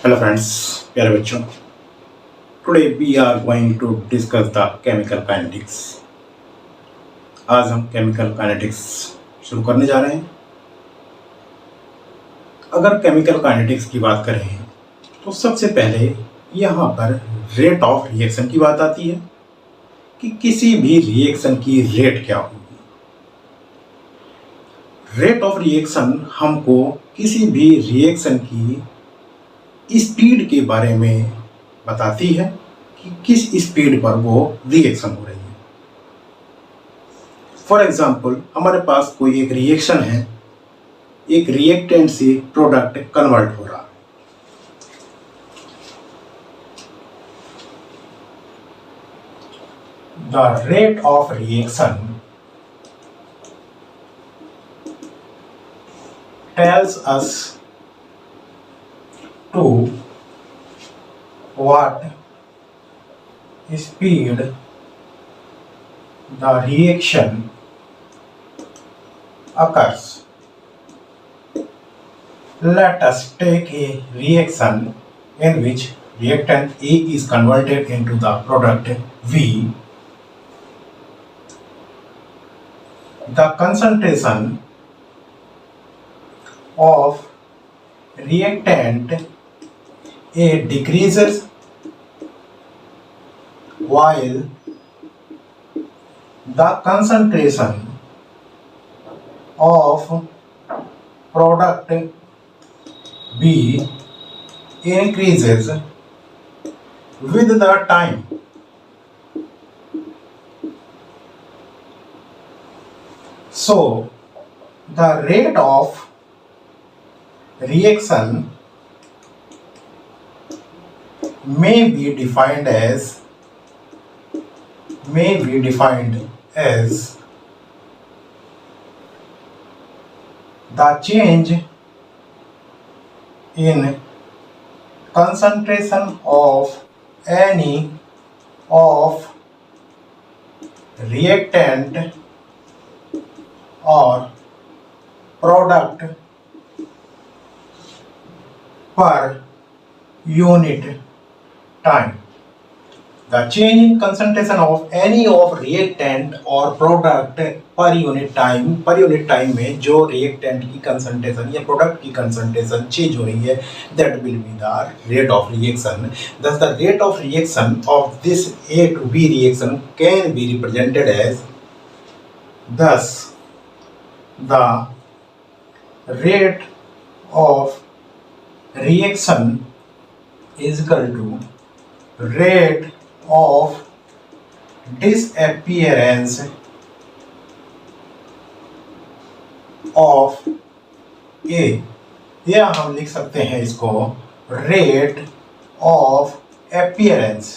Hello friends, प्यारे बच्चों। Today we are going to discuss the chemical kinetics. आज हम केमिकल काइनेटिक्स शुरू करने जा रहे हैं। अगर केमिकल काइनेटिक्स की बात करें तो सबसे पहले यहाँ पर रेट ऑफ रिएक्शन की बात आती है कि किसी भी रिएक्शन की रेट क्या होगी। रेट ऑफ रिएक्शन हमको किसी भी रिएक्शन की स्पीड के बारे में बताती है कि किस स्पीड पर वो रिएक्शन हो रही है। फॉर एग्जाम्पल, हमारे पास कोई एक रिएक्शन है, एक रिएक्टेंट से प्रोडक्ट कन्वर्ट हो रहा है। The rate of reaction tells us to what speed the reaction occurs. Let us take a reaction in which reactant A is converted into the product V. The concentration of reactant A decreases while the concentration of product B increases with the time. So the rate of reaction may be defined as the change in concentration of any of reactant or product per unit time. The change in concentration of any of reactant or product per unit time. Per unit time में जो reactant की concentration या product की concentration change हो रही है, that will be the rate of reaction. Thus the rate of reaction of this A to B reaction can be represented as, thus the rate of reaction is equal to rate of disappearance of A, या हम लिख सकते हैं इसको rate of appearance,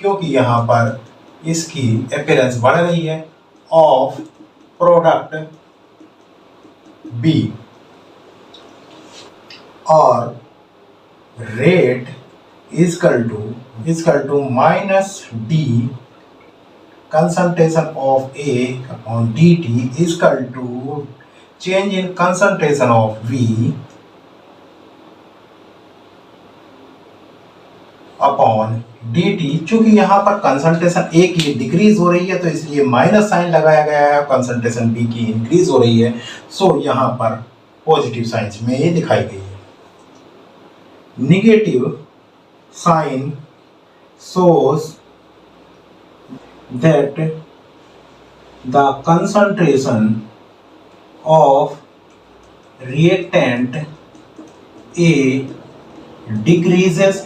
क्योंकि यहाँ पर इसकी appearance बढ़ रही है, of product B, और rate is equal to minus D concentration of A upon dt is equal to change in concentration of V upon dt। चूंकि यहाँ पर कंसंट्रेशन A की डिक्रीज हो रही है तो इसलिए माइनस साइन लगाया गया है, कंसंट्रेशन B की इंक्रीज हो रही है, सो यहाँ पर पॉजिटिव साइंस में ये दिखाई गई है। Negative sign shows that the concentration of reactant A decreases,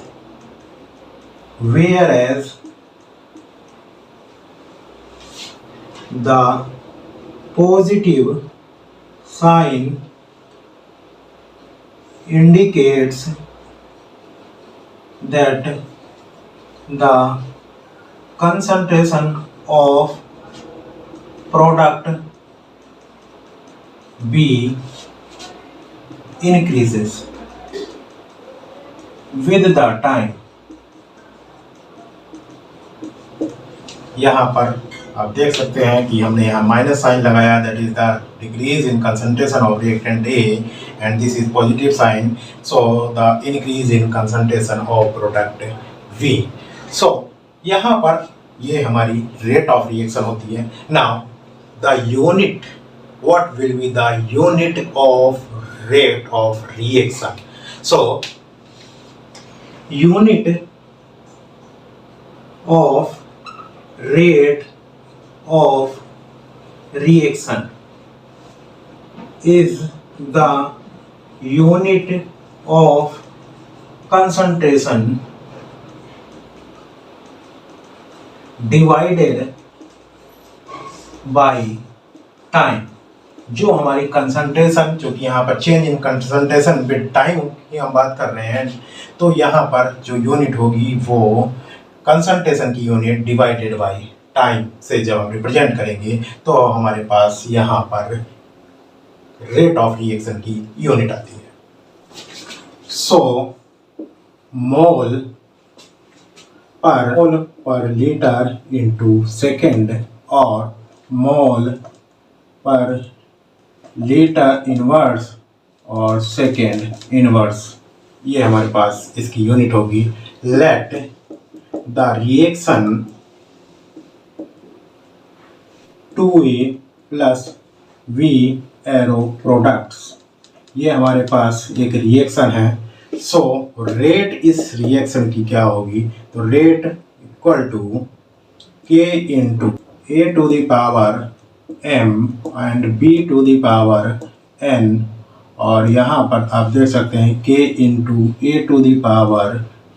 whereas the positive sign indicates that the concentration of product B increases with the time। यहाँ पर आप देख सकते हैं कि हमने यहाँ माइनस साइन लगाया, that is the decrease in concentration of reactant A, and this is positive sign, so the increase in concentration of product B. So यहाँ पर ये हमारी रेट ऑफ रिएक्शन होती है। Now the unit, what will be the unit of rate of reaction? So unit of rate of reaction is the unit of concentration divided by time. जो हमारी concentration, जो कि यहाँ पर change in concentration with time की हम बात कर रहे हैं, तो यहाँ पर जो यूनिट होगी वो कंसंट्रेशन की यूनिट डिवाइडेड बाय टाइम से जब हम रिप्रेजेंट करेंगे तो हमारे पास यहाँ पर रेट ऑफ रिएक्शन की यूनिट आती है। सो मोल पर लीटर इंटू सेकेंड और मोल पर लीटर इनवर्स और सेकेंड इनवर्स, ये हमारे पास इसकी यूनिट होगी। Let the reaction 2A plus V arrow products, ये हमारे पास एक रिएक्शन है। सो रेट इस रिएक्शन की क्या होगी, तो rate equal to K into A to the power m and b to the power n, और यहाँ पर आप देख सकते हैं k into A to the power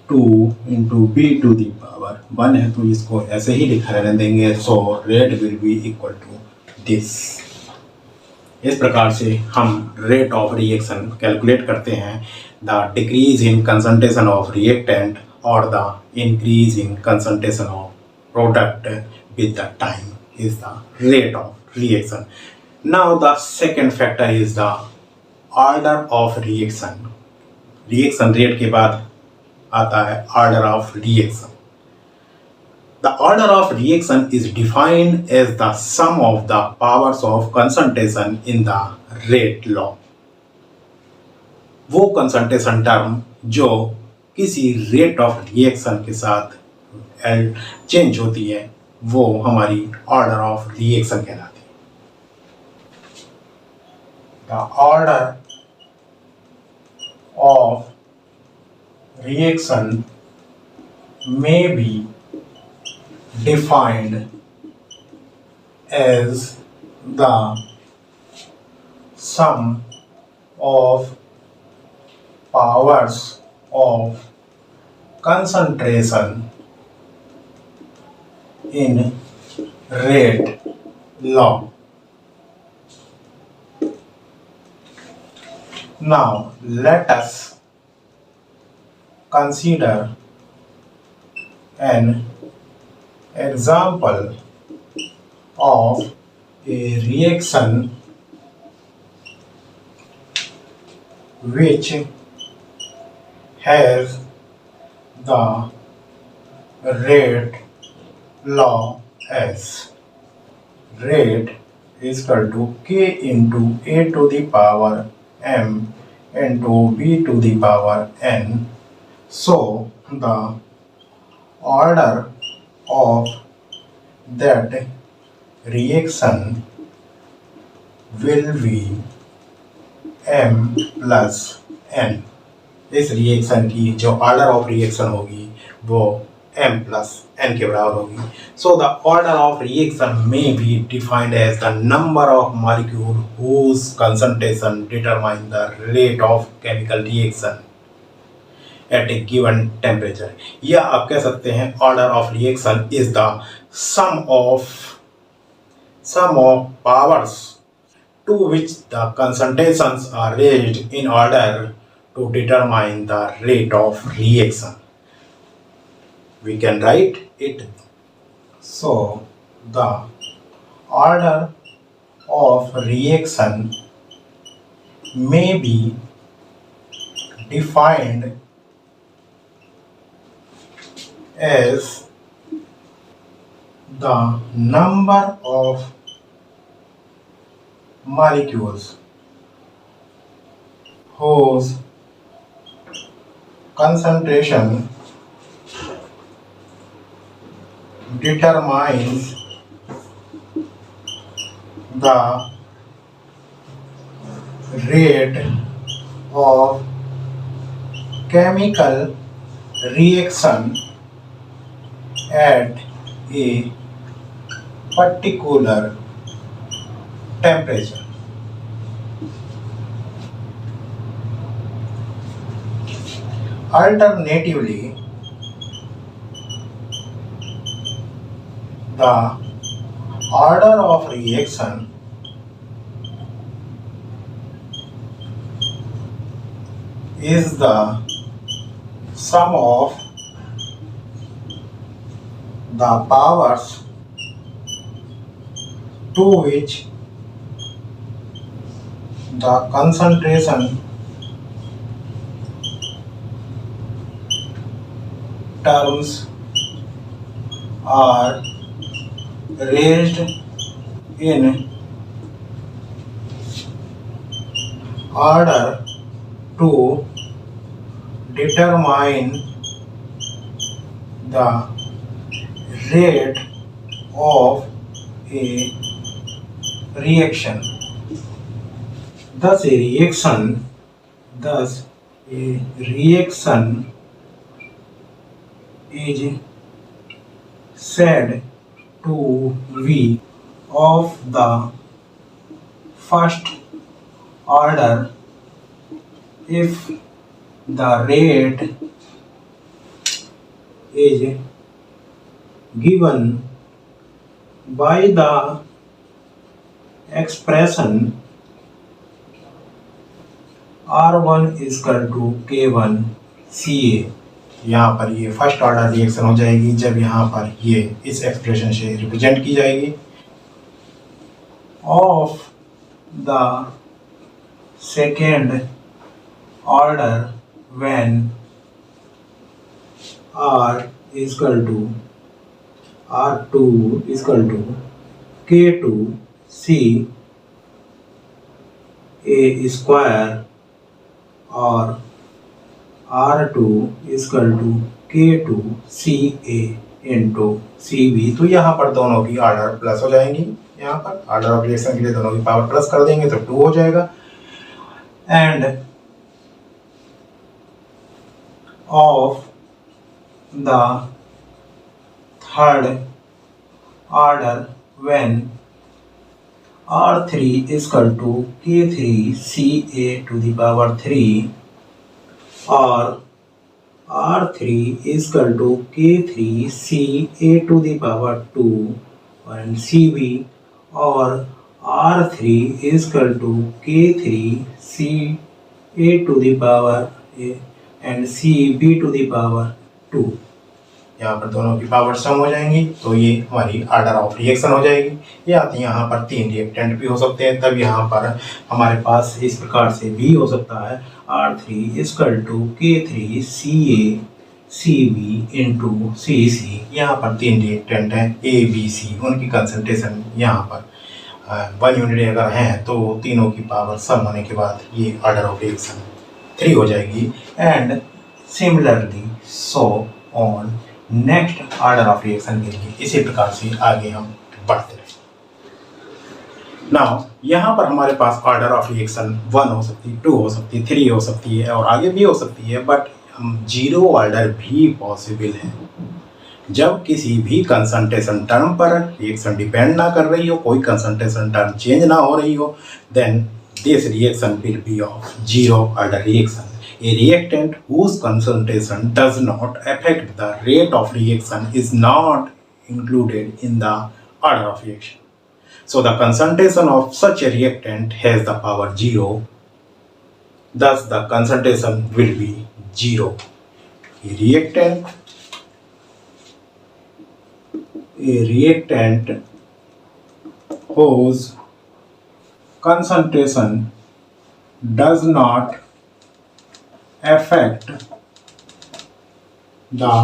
2 into B to the power 1 है, तो इसको ऐसे ही लिखा रहने देंगे। So rate will be equal to this. इस प्रकार से हम रेट ऑफ रिएक्शन कैलकुलेट करते हैं। The decrease in concentration of reactant और the increase in concentration of product with the time is the rate of reaction. Now the second factor is the order of reaction. Reaction rate के बाद आता है order of reaction. The order of reaction is defined as the sum of the powers of concentration in the rate law. वो concentration term जो किसी rate of reaction के साथ change होती है वो हमारी ऑर्डर ऑफ रिएक्शन कहलाती है। The order of reaction may be defined as the sum of powers of concentration in rate law. Now let us consider an example of a reaction which has the rate law as rate is equal to K into A to the power m into B to the power n. So the order of that reaction will be m plus n. इस reaction की जो order of reaction होगी वो m plus n के बराबर होगी। So the order of reaction may be defined as the number of molecule whose concentration determine the rate of chemical reaction at a given temperature, या आप कह सकते हैं order of reaction is the sum of powers to which the concentrations are raised in order to determine the rate of reaction. We can write it. So the order of reaction may be defined as the number of molecules whose concentration determines the rate of chemical reaction at a particular temperature. Alternatively, the order of reaction is the sum of the powers to which the concentration terms are raised in order to determine the rate of a reaction. Thus, a reaction is said to be of the first order if the rate is given by the expression R1 is equal to K1 CA। यहाँ पर ये first order reaction हो जाएगी जब यहाँ पर ये इस एक्सप्रेशन से रिप्रेजेंट की जाएगी। Of the second order when R is equal to R2 is equal to K2 C A square और R2 is equal to K2 CA into CB। तो यहाँ पर दोनों की ऑर्डर प्लस हो जाएंगी। यहाँ पर ऑर्डर ऑफ रिएक्शन के लिए दोनों की पावर प्लस कर देंगे तो 2 हो जाएगा। End of the third order when R3 is equal to K3 CA to the power 3 और R3 is equal to K3 CA to the power 2 and CB और R3 is equal to K3 CA to the power A and CB to the power 2। यहाँ पर दोनों की power सम हो जाएंगी तो ये हमारी ऑर्डर ऑफ रिएक्शन हो जाएगी। या तो यहाँ पर 3 रिएक्टेंट भी हो सकते हैं, तब यहाँ पर हमारे पास इस प्रकार से भी हो सकता है R3 is equal to K3 CA CB into CC। यहाँ पर 3 रिएक्टेंट हैं A B C, उनकी कंसंट्रेशन यहाँ पर 1 यूनिट अगर हैं तो तीनों की पावर सम होने के बाद ये ऑर्डर ऑफ रिएक्शन 3 हो जाएगी। And similarly so on next order of reaction के लिए इसी प्रकार से आगे हम बढ़ते रहें। नाउ यहाँ पर हमारे पास ऑर्डर ऑफ रिएक्शन 1 हो सकती है, 2 हो सकती है, 3 हो सकती है और आगे भी हो सकती है, बट 0 ऑर्डर भी पॉसिबल है। जब किसी भी कंसंट्रेशन टर्म पर रिएक्शन डिपेंड ना कर रही हो, कोई कंसंट्रेशन टर्म चेंज ना हो रही हो, then this reaction will be of 0 order reaction. A reactant whose concentration does not affect the rate of reaction is not included in the order of reaction. So the concentration of such a reactant has the power 0. Thus the concentration will be 0. A reactant whose concentration does not affect the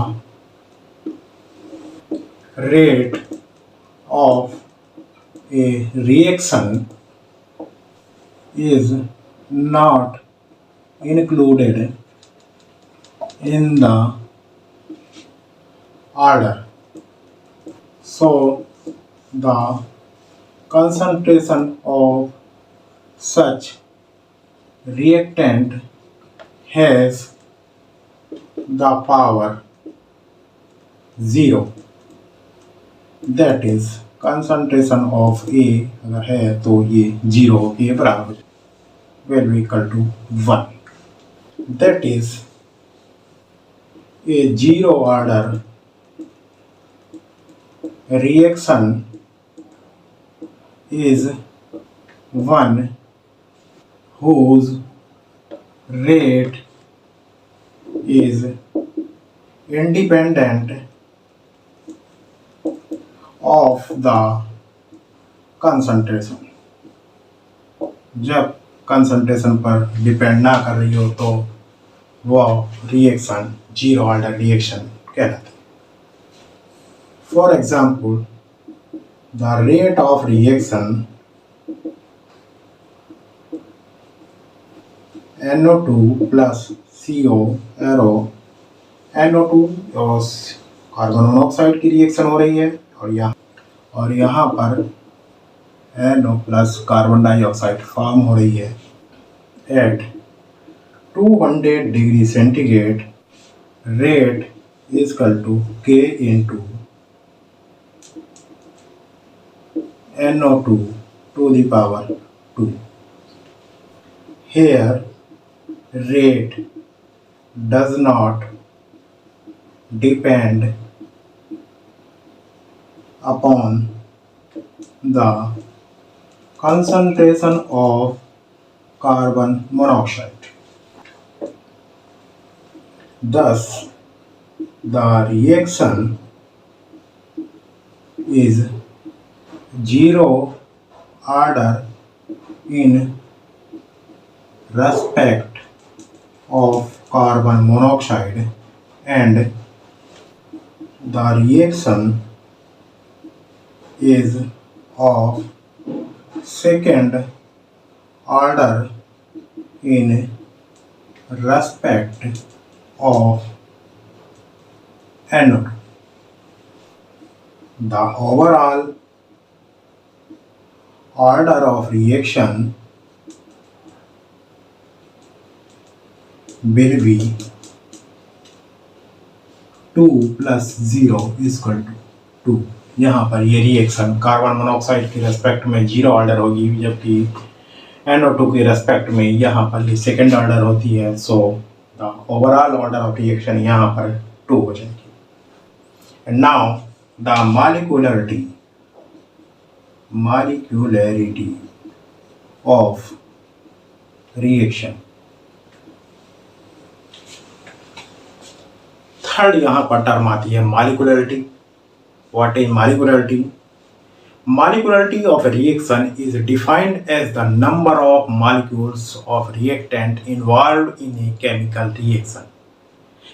rate of a reaction is not included in the order. So the concentration of such reactant has the power 0. That is concentration of A अगर है तो ये 0 के बराबर हो जाए value equal to 1. That is a zero order reaction is one whose rate is independent of the concentration. जब concentration पर डिपेंड ना कर रही हो तो वह रिएक्शन जीरो ऑर्डर रिएक्शन कहलाता है. For example the rate of reaction NO2 plus CO arrow NO2 और कार्बन मोनोऑक्साइड की रिएक्शन हो रही है और यहाँ पर NO plus carbon dioxide form हो रही है. At 200 degree centigrade rate is equal to K into NO2 to the power 2. Here rate does not depend upon the concentration of carbon monoxide. Thus, the reaction is zero order in respect of carbon monoxide and the reaction is of second order in respect of NO2. The overall order of reaction will be 2 plus 0 is equal to 2. यहाँ पर ये reaction carbon monoxide के respect में zero order होगी जबकि NO2 के respect में यहाँ पर ये सेकेंड ऑर्डर होती है. So the overall order of reaction यहाँ पर 2 हो जाएगी. And now the molecularity of reaction. Third यहाँ पर टर्म आती है molecularity. What is molecularity? Molecularity of a reaction is defined as the number of molecules of reactant involved in a chemical reaction.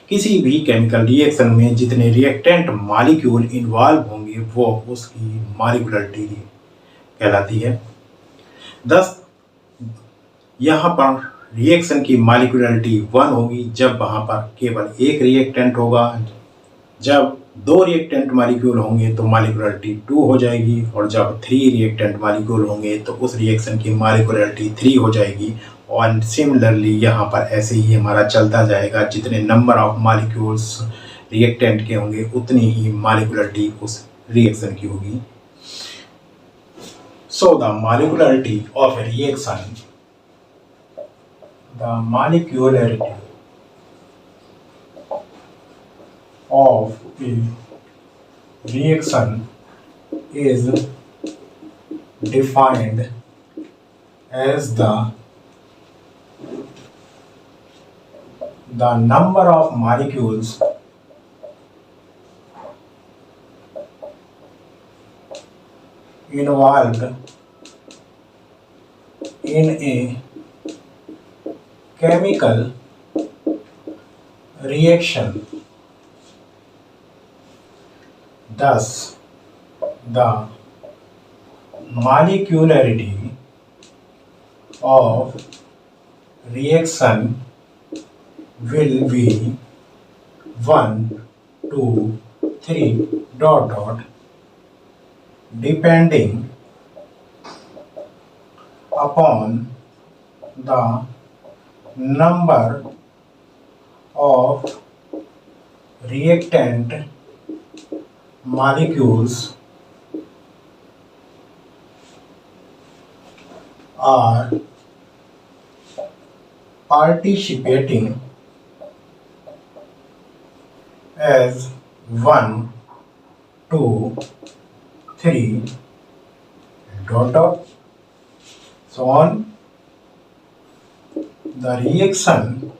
किसी भी केमिकल रिएक्शन में जितने reactant molecule involve होंगे वो उसकी मॉलिक्यूलरिटी कहलाती है. thus यहाँ पर रिएक्शन की मॉलिक्यूलरिटी 1 होगी जब वहाँ पर केवल एक रिएक्टेंट होगा. जब 2 रिएक्टेंट मॉलिक्यूल होंगे तो मॉलिक्यूलरिटी 2 हो जाएगी और जब 3 रिएक्टेंट मॉलिक्यूल होंगे तो उस रिएक्शन की मॉलिक्यूलरिटी 3 हो जाएगी. और सिमिलरली यहाँ पर ऐसे ही हमारा चलता जाएगा. जितने नंबर ऑफ मॉलिक्यूल्स रिएक्टेंट के होंगे उतनी ही मॉलिक्यूलरिटी उस रिएक्शन की होगी. So the molecularity of A reaction the molecularity of a reaction is defined as the number of molecules involved in a chemical reaction. Thus, the molecularity of reaction will be 1, 2, 3 dot dot depending upon the number of reactant molecules are participating as 1, 2, 3 dot dot so on. The reaction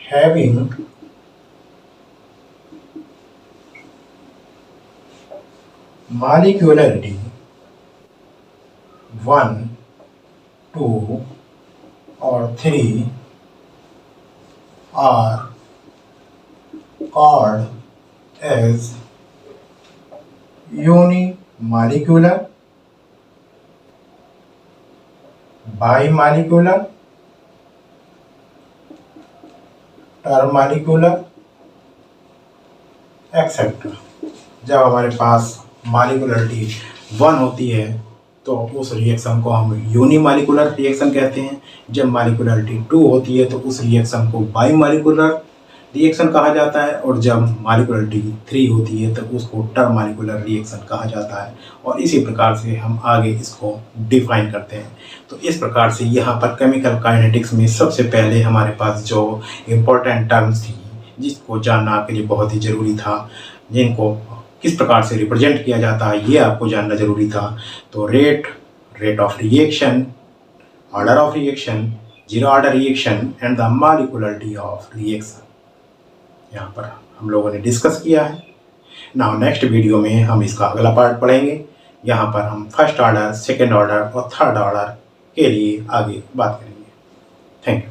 having molecularity 1, 2 or 3 are called as unimolecular, bimolecular, termolecular etcetera. जब हमारे पास molecularity 1 होती है तो उस reaction को हम unimolecular reaction कहते हैं। जब मॉलिक्यूलरिटी 2 होती है तो उस रिएक्शन को बाईमॉलिक्यूलर रिएक्शन कहा जाता है, और जब मॉलिक्यूलरिटी 3 होती है तो उसको टर्मोलिक्यूलर रिएक्शन कहा जाता है। और इसी प्रकार से हम आगे इसको डिफाइन करते हैं। तो इस प्रकार से यहाँ पर केमिकल काइनेटिक्स में सबसे पहले हमारे पास जो इम्पोर्टेंट टर्म्स थी जिसको जानना आपके लिए बहुत ही ज़रूरी था, जिनको किस प्रकार से रिप्रेजेंट किया जाता है ये आपको जानना ज़रूरी था। तो rate of reaction, order of reaction, zero order reaction and the molecularity of reaction यहाँ पर हम लोगों ने डिस्कस किया है। नाउ नेक्स्ट वीडियो में हम इसका अगला पार्ट पढ़ेंगे। यहाँ पर हम फर्स्ट ऑर्डर, सेकेंड ऑर्डर और थर्ड ऑर्डर के लिए आगे बात करेंगे। Thank you.